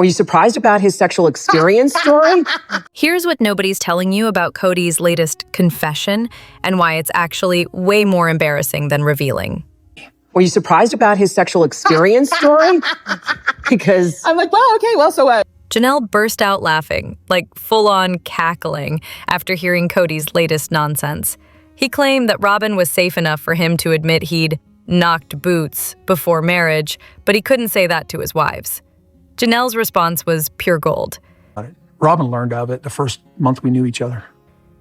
Were you surprised about his sexual experience story? Here's what nobody's telling you about Kody's latest confession and why it's actually way more embarrassing than revealing. Were you surprised about his sexual experience story? Because I'm like, wow, okay, well, so what? Janelle burst out laughing, like full-on cackling, after hearing Kody's latest nonsense. He claimed that Robyn was safe enough for him to admit he'd knocked boots before marriage, but he couldn't say that to his wives. Janelle's response was pure gold. Robyn learned of it the first month we knew each other.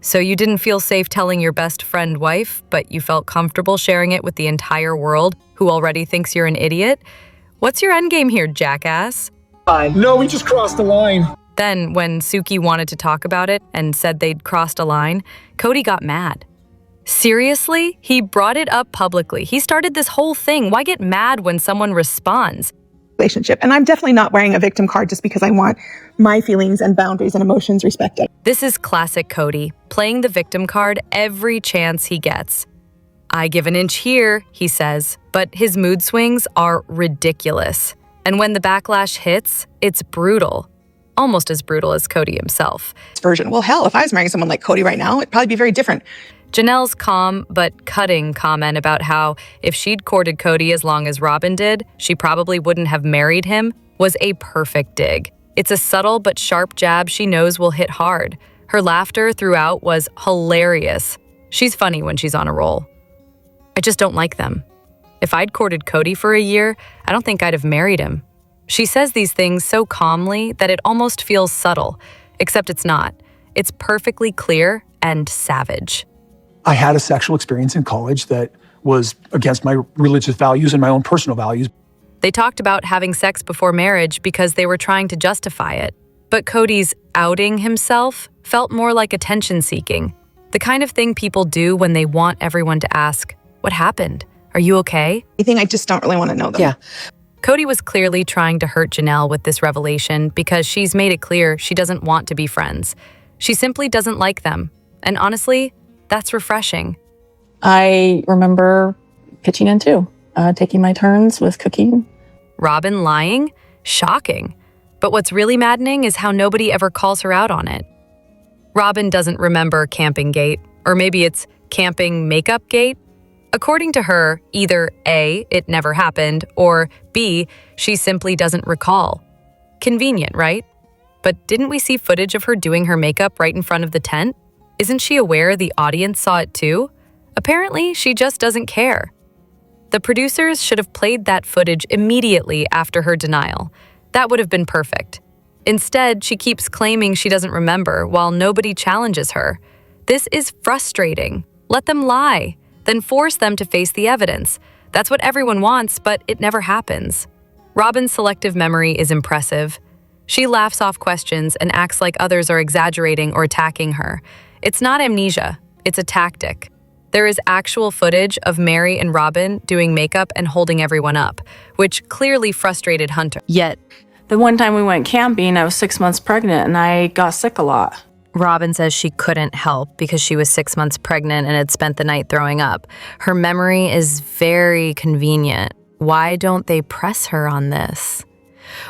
So you didn't feel safe telling your best friend wife, but you felt comfortable sharing it with the entire world who already thinks you're an idiot? What's your endgame here, jackass? No, we just crossed the line. Then, when Suki wanted to talk about it and said they'd crossed a line, Kody got mad. Seriously? He brought it up publicly. He started this whole thing. Why get mad when someone responds? Relationship. And I'm definitely not wearing a victim card just because I want my feelings and boundaries and emotions respected. This is classic Kody, playing the victim card every chance he gets. I give an inch here, he says, but his mood swings are ridiculous. And when the backlash hits, it's brutal. Almost as brutal as Kody himself. Version. Well, hell, if I was marrying someone like Kody right now, it'd probably be very different. Janelle's calm but cutting comment about how if she'd courted Kody as long as Robyn did, she probably wouldn't have married him was a perfect dig. It's a subtle but sharp jab she knows will hit hard. Her laughter throughout was hilarious. She's funny when she's on a roll. I just don't like them. If I'd courted Kody for a year, I don't think I'd have married him. She says these things so calmly that it almost feels subtle, except it's not. It's perfectly clear and savage. I had a sexual experience in college that was against my religious values and my own personal values. They talked about having sex before marriage because they were trying to justify it. But Kody's outing himself felt more like attention-seeking, the kind of thing people do when they want everyone to ask, "What happened? Are you okay?" I just don't really want to know them. yeah, Kody was clearly trying to hurt Janelle with this revelation because she's made it clear she doesn't want to be friends. She simply doesn't like them. And honestly, that's refreshing. I remember pitching in too, taking my turns with cooking. Robyn lying? Shocking. But what's really maddening is how nobody ever calls her out on it. Robyn doesn't remember Camping Gate, or maybe it's Camping Makeup Gate. According to her, either A, it never happened, or B, she simply doesn't recall. Convenient, right? But didn't we see footage of her doing her makeup right in front of the tent? Isn't she aware the audience saw it too? Apparently, she just doesn't care. The producers should have played that footage immediately after her denial. That would have been perfect. Instead, she keeps claiming she doesn't remember while nobody challenges her. This is frustrating. Let them lie, then force them to face the evidence. That's what everyone wants, but it never happens. Robyn's selective memory is impressive. She laughs off questions and acts like others are exaggerating or attacking her. It's not amnesia, it's a tactic. There is actual footage of Mary and Robyn doing makeup and holding everyone up, which clearly frustrated Hunter. Yet, The one time we went camping, I was 6 months pregnant and I got sick a lot. Robyn says she couldn't help because she was 6 months pregnant and had spent the night throwing up. Her memory is very convenient. Why don't they press her on this?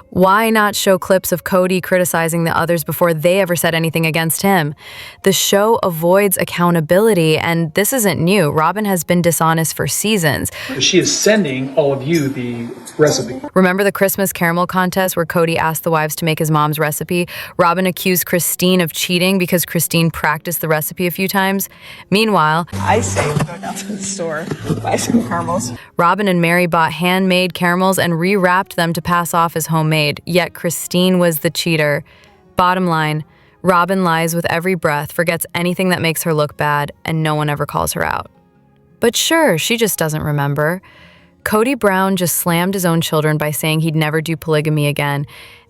Why not show clips of Kody criticizing the others before they ever said anything against him? The show avoids accountability, and this isn't new. Robyn has been dishonest for seasons. She is sending all of you the recipe. Remember the Christmas caramel contest where Kody asked the wives to make his mom's recipe? Robyn accused Christine of cheating because Christine practiced the recipe a few times. Meanwhile, I say we go down to the store, buy some caramels. Robyn and Mary bought handmade caramels and rewrapped them to pass off as homemade, yet Christine was the cheater. Bottom line, Robyn lies with every breath, forgets anything that makes her look bad, and no one ever calls her out. But sure, she just doesn't remember. Kody Brown just slammed his own children by saying he'd never do polygamy again,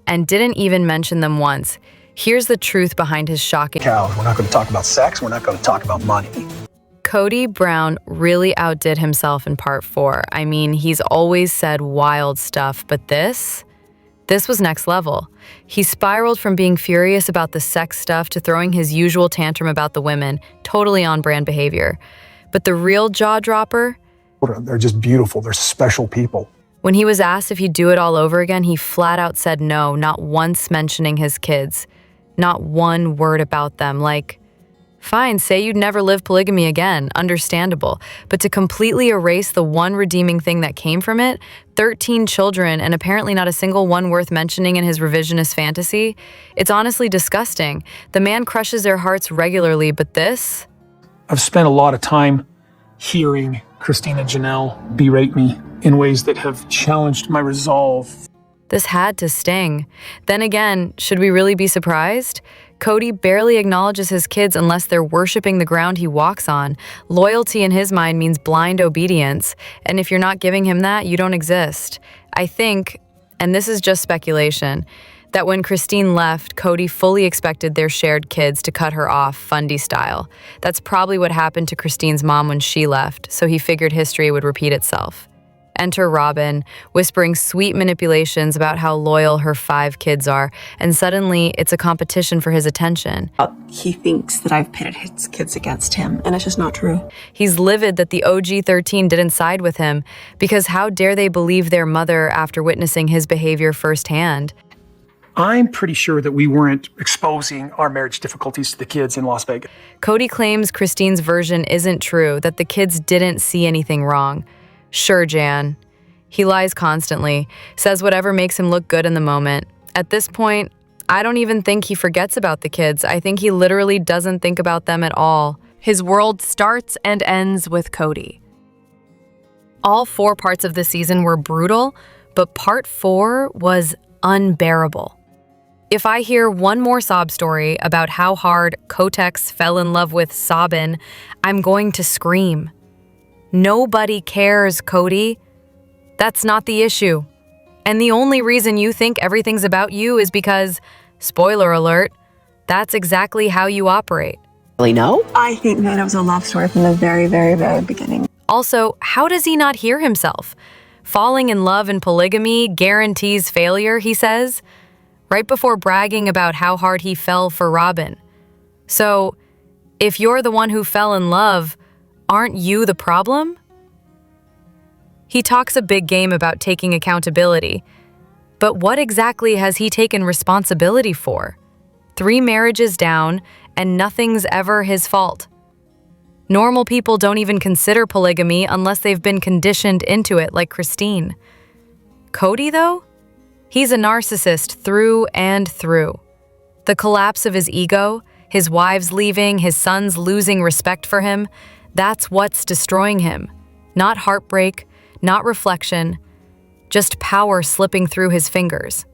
and didn't even mention them once. Here's the truth behind his shocking... We're not going to talk about sex. We're not going to talk about money. Kody Brown really outdid himself in part 4. I mean, he's always said wild stuff, but this was next level. He spiraled from being furious about the sex stuff to throwing his usual tantrum about the women, totally on-brand behavior. But the real jaw-dropper? They're just beautiful. They're special people. When he was asked if he'd do it all over again, he flat out said no, not once mentioning his kids, not one word about them. Like, fine, say you'd never live polygamy again, understandable. But to completely erase the one redeeming thing that came from it, 13 children and apparently not a single one worth mentioning in his revisionist fantasy, it's honestly disgusting. The man crushes their hearts regularly, but this? I've spent a lot of time hearing Christine and Janelle berate me in ways that have challenged my resolve. This had to sting. Then again, should we really be surprised? Kody barely acknowledges his kids unless they're worshiping the ground he walks on. Loyalty in his mind means blind obedience, and if you're not giving him that, you don't exist. I think, and this is just speculation, that when Christine left, Kody fully expected their shared kids to cut her off, Fundy style. That's probably what happened to Christine's mom when she left, so he figured history would repeat itself. Enter Robyn, whispering sweet manipulations about how loyal her 5 kids are, and suddenly it's a competition for his attention. He thinks that I've pitted his kids against him, and it's just not true. He's livid that the OG 13 didn't side with him, because how dare they believe their mother after witnessing his behavior firsthand? I'm pretty sure that we weren't exposing our marriage difficulties to the kids in Las Vegas. Kody claims Christine's version isn't true, that the kids didn't see anything wrong. Sure, Jan. He lies constantly, says whatever makes him look good in the moment. At this point, I don't even think he forgets about the kids. I think he literally doesn't think about them at all. His world starts and ends with Kody. All 4 parts of the season were brutal, but part 4 was unbearable. If I hear one more sob story about how hard Kotex fell in love with Robyn, I'm going to scream. Nobody cares, Kody. That's not the issue. And the only reason you think everything's about you is because, spoiler alert, that's exactly how you operate. Really, no? I think that it was a love story from the very, very, very beginning. Also, how does he not hear himself? Falling in love and polygamy guarantees failure, he says, right before bragging about how hard he fell for Robyn. So, if you're the one who fell in love, aren't you the problem? He talks a big game about taking accountability, but what exactly has he taken responsibility for? 3 marriages down, and nothing's ever his fault. Normal people don't even consider polygamy unless they've been conditioned into it, like Christine. Kody, though? He's a narcissist through and through. The collapse of his ego, his wives leaving, his sons losing respect for him, that's what's destroying him. Not heartbreak, not reflection, just power slipping through his fingers.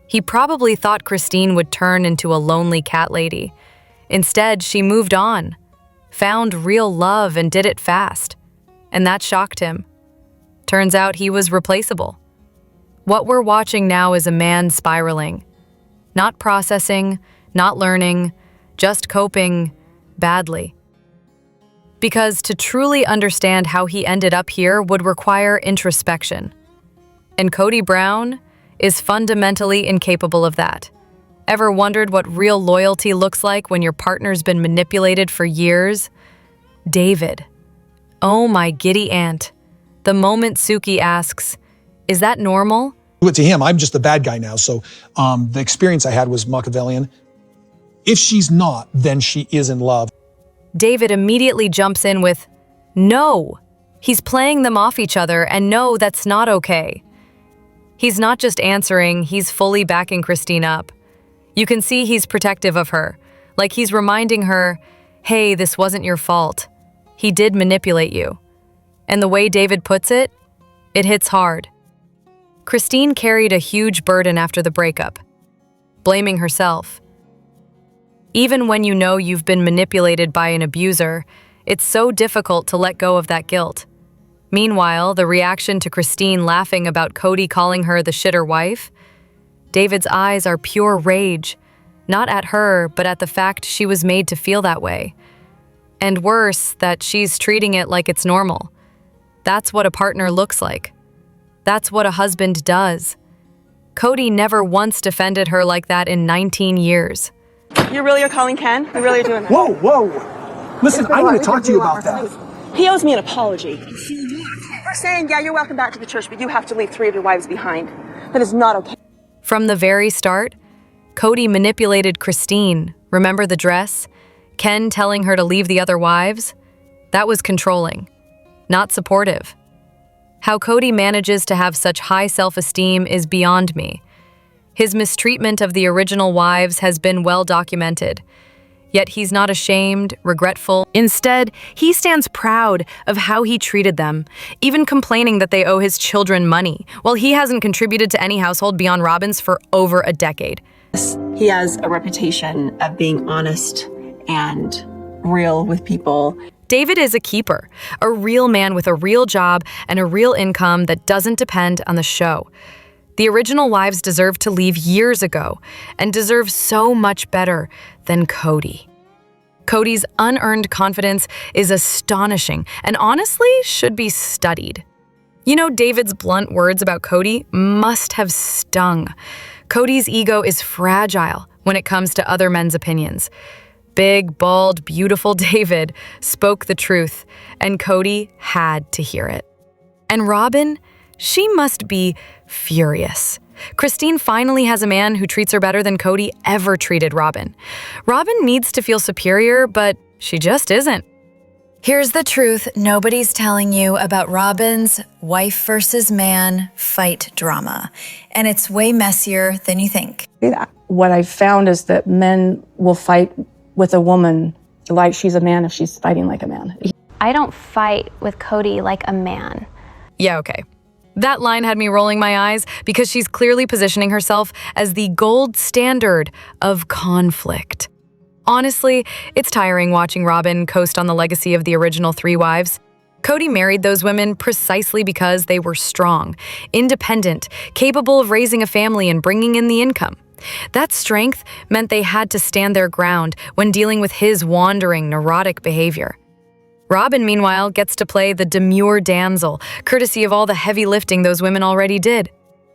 He probably thought Christine would turn into a lonely cat lady. Instead, she moved on, found real love and did it fast. And that shocked him. Turns out he was replaceable. What we're watching now is a man spiraling. Not processing, not learning, just coping badly. Because to truly understand how he ended up here would require introspection. And Kody Brown is fundamentally incapable of that. Ever wondered what real loyalty looks like when your partner's been manipulated for years? David. Oh my giddy aunt. The moment Suki asks, "Is that normal?" To him, I'm just the bad guy now. So the experience I had was Machiavellian. If she's not, then she is in love. David immediately jumps in with, "No." He's playing them off each other, and no, that's not okay. He's not just answering, he's fully backing Christine up. You can see he's protective of her, like he's reminding her, hey, this wasn't your fault. He did manipulate you. And the way David puts it, it hits hard. Christine carried a huge burden after the breakup, blaming herself. Even when you know you've been manipulated by an abuser, it's so difficult to let go of that guilt. Meanwhile, the reaction to Christine laughing about Kody calling her the shitter wife, David's eyes are pure rage, not at her, but at the fact she was made to feel that way. And worse, that she's treating it like it's normal. That's what a partner looks like. That's what a husband does. Kody never once defended her like that in 19 years. You really are calling Ken? You really are doing that? Whoa! Listen, I want to talk to you about that. He owes me an apology. are saying, yeah, you're welcome back to the church, but you have to leave 3 of your wives behind. That is not okay. From the very start, Kody manipulated Christine. Remember the dress? Ken telling her to leave the other wives? That was controlling, not supportive. How Kody manages to have such high self-esteem is beyond me. His mistreatment of the original wives has been well documented. Yet he's not ashamed, regretful. Instead, he stands proud of how he treated them, even complaining that they owe his children money, while he hasn't contributed to any household beyond Robyn's for over a decade. He has a reputation of being honest and real with people. David is a keeper, a real man with a real job and a real income that doesn't depend on the show. The original wives deserve to leave years ago and deserve so much better than Kody. Kody's unearned confidence is astonishing and honestly should be studied. You know, David's blunt words about Kody must have stung. Kody's ego is fragile when it comes to other men's opinions. Big, bald, beautiful David spoke the truth, and Kody had to hear it. And Robyn, she must be furious. Christine finally has a man who treats her better than Kody ever treated Robyn. Robyn needs to feel superior, but she just isn't. Here's the truth nobody's telling you about Robyn's wife versus man fight drama, and it's way messier than you think. What I've found is that men will fight with a woman like she's a man if she's fighting like a man. I don't fight with Kody like a man. Yeah, okay. That line had me rolling my eyes because she's clearly positioning herself as the gold standard of conflict. Honestly, it's tiring watching Robyn coast on the legacy of the original 3 wives. Kody married those women precisely because they were strong, independent, capable of raising a family and bringing in the income. That strength meant they had to stand their ground when dealing with his wandering, neurotic behavior. Robyn, meanwhile, gets to play the demure damsel, courtesy of all the heavy lifting those women already did.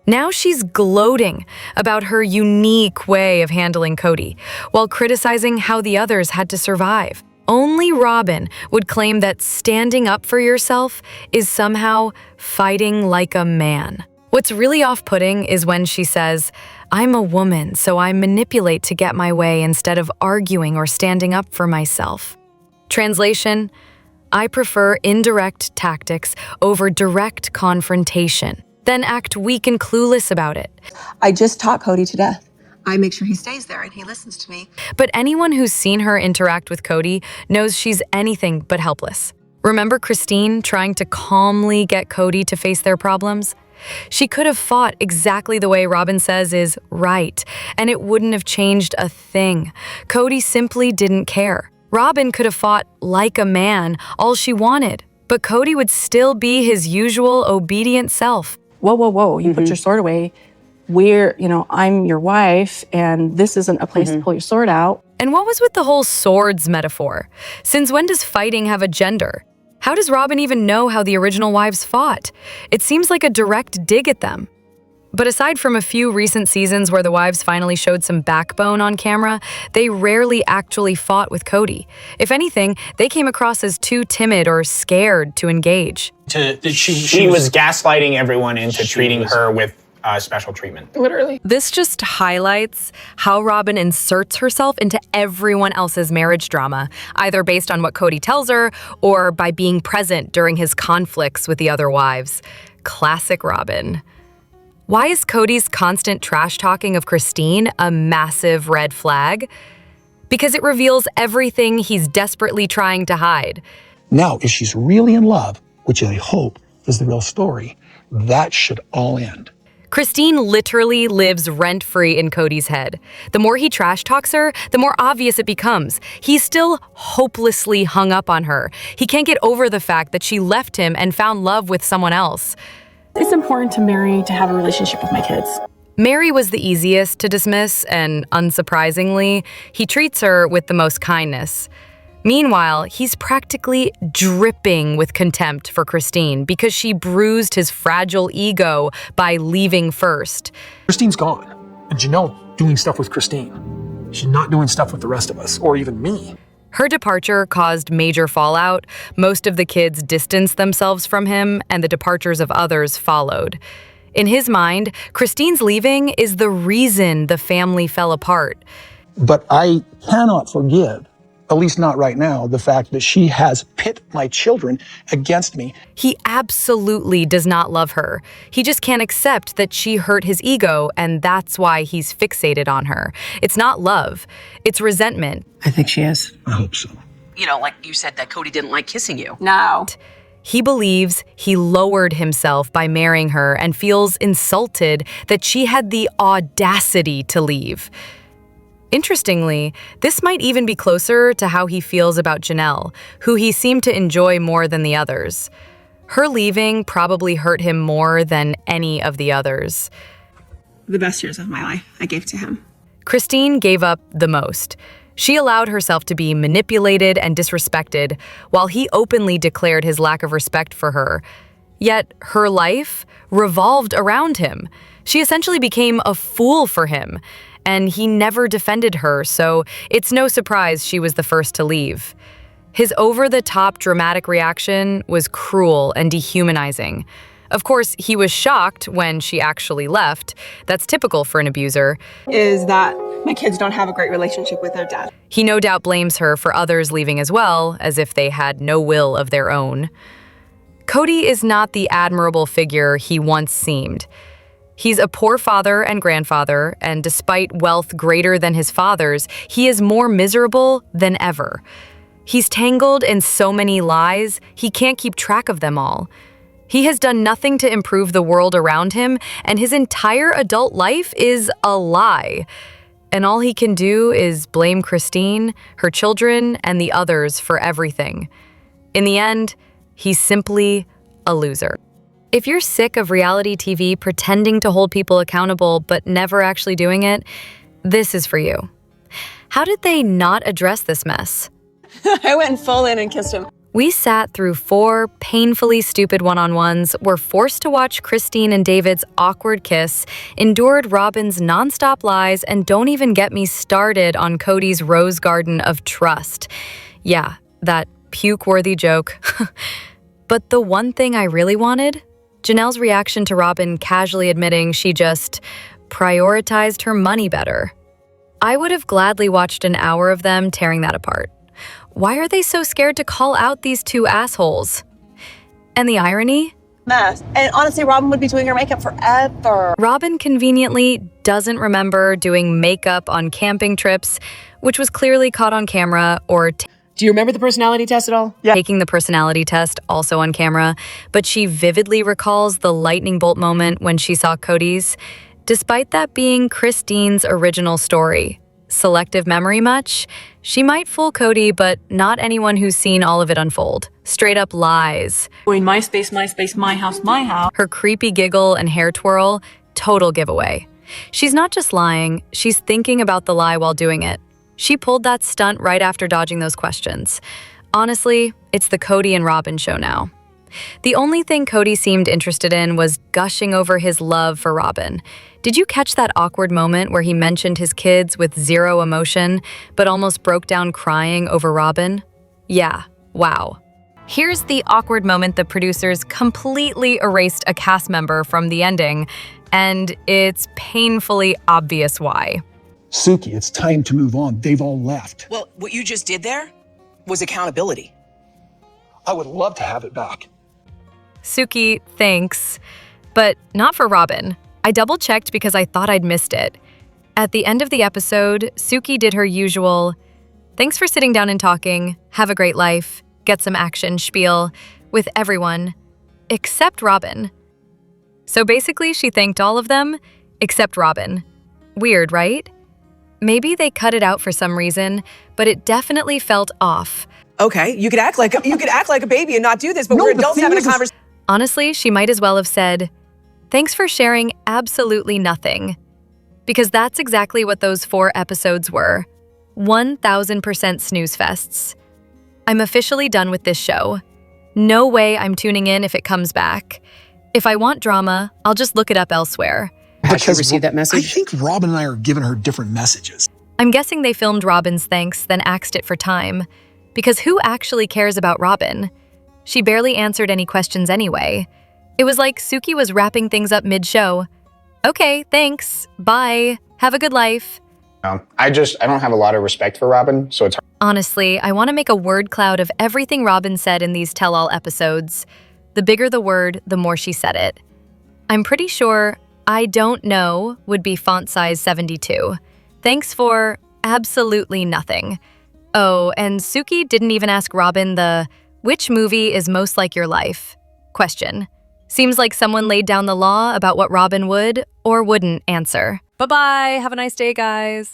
Now she's gloating about her unique way of handling Kody, while criticizing how the others had to survive. Only Robyn would claim that standing up for yourself is somehow fighting like a man. What's really off-putting is when she says, "I'm a woman, so I manipulate to get my way instead of arguing or standing up for myself." Translation: I prefer indirect tactics over direct confrontation, then act weak and clueless about it. I just taught Kody to death. I make sure he stays there and he listens to me. But anyone who's seen her interact with Kody knows she's anything but helpless. Remember Christine trying to calmly get Kody to face their problems? She could have fought exactly the way Robyn says is right, and it wouldn't have changed a thing. Kody simply didn't care. Robyn could have fought like a man all she wanted, but Kody would still be his usual obedient self. Whoa, whoa, whoa, you put your sword away. I'm your wife, and this isn't a place to pull your sword out. And what was with the whole swords metaphor? Since when does fighting have a gender? How does Robyn even know how the original wives fought? It seems like a direct dig at them. But aside from a few recent seasons where the wives finally showed some backbone on camera, they rarely actually fought with Kody. If anything, they came across as too timid or scared to engage. She was gaslighting everyone into treating her with special treatment. Literally. This just highlights how Robyn inserts herself into everyone else's marriage drama, either based on what Kody tells her or by being present during his conflicts with the other wives. Classic Robyn. Why is Kody's constant trash-talking of Christine a massive red flag? Because it reveals everything he's desperately trying to hide. Now, if she's really in love, which I hope is the real story, that should all end. Christine literally lives rent-free in Kody's head. The more he trash-talks her, the more obvious it becomes. He's still hopelessly hung up on her. He can't get over the fact that she left him and found love with someone else. It's important to marry to have a relationship with my kids. Mary was the easiest to dismiss, and unsurprisingly, he treats her with the most kindness. Meanwhile, he's practically dripping with contempt for Christine because she bruised his fragile ego by leaving first. Christine's gone, and Janelle doing stuff with Christine. She's not doing stuff with the rest of us, or even me. Her departure caused major fallout. Most of the kids distanced themselves from him, and the departures of others followed. In his mind, Christine's leaving is the reason the family fell apart. But I cannot forgive, at least not right now, the fact that she has pit my children against me. He absolutely does not love her. He just can't accept that she hurt his ego, and that's why he's fixated on her. It's not love, it's resentment. I think she is. I hope so. You know, like you said that Kody didn't like kissing you. No. He believes he lowered himself by marrying her and feels insulted that she had the audacity to leave. Interestingly, this might even be closer to how he feels about Janelle, who he seemed to enjoy more than the others. Her leaving probably hurt him more than any of the others. The best years of my life I gave to him. Christine gave up the most. She allowed herself to be manipulated and disrespected, while he openly declared his lack of respect for her. Yet her life revolved around him. She essentially became a fool for him, and he never defended her, so it's no surprise she was the first to leave. His over-the-top dramatic reaction was cruel and dehumanizing. Of course, he was shocked when she actually left. That's typical for an abuser. Is that my kids don't have a great relationship with their dad. He no doubt blames her for others leaving as well, as if they had no will of their own. Kody is not the admirable figure he once seemed. He's a poor father and grandfather, and despite wealth greater than his father's, he is more miserable than ever. He's tangled in so many lies, he can't keep track of them all. He has done nothing to improve the world around him, and his entire adult life is a lie. And all he can do is blame Christine, her children, and the others for everything. In the end, he's simply a loser. If you're sick of reality TV pretending to hold people accountable but never actually doing it, this is for you. How did they not address this mess? I went full in and kissed him. We sat through 4 painfully stupid one-on-ones, were forced to watch Christine and David's awkward kiss, endured Robyn's nonstop lies, and don't even get me started on Kody's rose garden of trust. Yeah, that puke-worthy joke. But the one thing I really wanted? Janelle's reaction to Robyn casually admitting she just prioritized her money better. I would have gladly watched an hour of them tearing that apart. Why are they so scared to call out these 2 assholes? And the irony? Mess. And honestly, Robyn would be doing her makeup forever. Robyn conveniently doesn't remember doing makeup on camping trips, which was clearly caught on camera, or Do you remember the personality test at all? Yeah. Taking the personality test, also on camera, but she vividly recalls the lightning bolt moment when she saw Kody's, despite that being Christine's original story. Selective memory much? She might fool Kody, but not anyone who's seen all of it unfold. Straight up lies. In MySpace, my house, my house. Her creepy giggle and hair twirl, total giveaway. She's not just lying, she's thinking about the lie while doing it. She pulled that stunt right after dodging those questions. Honestly, it's the Kody and Robyn show now. The only thing Kody seemed interested in was gushing over his love for Robyn. Did you catch that awkward moment where he mentioned his kids with zero emotion, but almost broke down crying over Robyn? Yeah, wow. Here's the awkward moment the producers completely erased a cast member from the ending, and it's painfully obvious why. Suki, it's time to move on. They've all left. Well, what you just did there was accountability. I would love to have it back. Suki, thanks. But not for Robyn. I double-checked because I thought I'd missed it. At the end of the episode, Suki did her usual, "Thanks for sitting down and talking, have a great life, get some action" spiel with everyone, except Robyn. So basically, she thanked all of them, except Robyn. Weird, right? Maybe they cut it out for some reason, but it definitely felt off. Okay, you could act like a baby and not do this, but No, we're the adults thing having a is- conversation. Honestly, she might as well have said, "Thanks for sharing absolutely nothing." Because that's exactly what those 4 episodes were. 1000% snooze fests. I'm officially done with this show. No way I'm tuning in if it comes back. If I want drama, I'll just look it up elsewhere. Has she received that message? I think Robyn and I are giving her different messages. I'm guessing they filmed Robyn's thanks, then axed it for time. Because who actually cares about Robyn? She barely answered any questions anyway. It was like Suki was wrapping things up mid-show. Okay, thanks. Bye. Have a good life. I don't have a lot of respect for Robyn, so it's hard. Honestly, I want to make a word cloud of everything Robyn said in these tell-all episodes. The bigger the word, the more she said it. I'm pretty sure I don't know would be font size 72. Thanks for absolutely nothing. Oh, and Suki didn't even ask Robyn the which movie is most like your life question. Seems like someone laid down the law about what Robyn would or wouldn't answer. Bye-bye. Have a nice day, guys.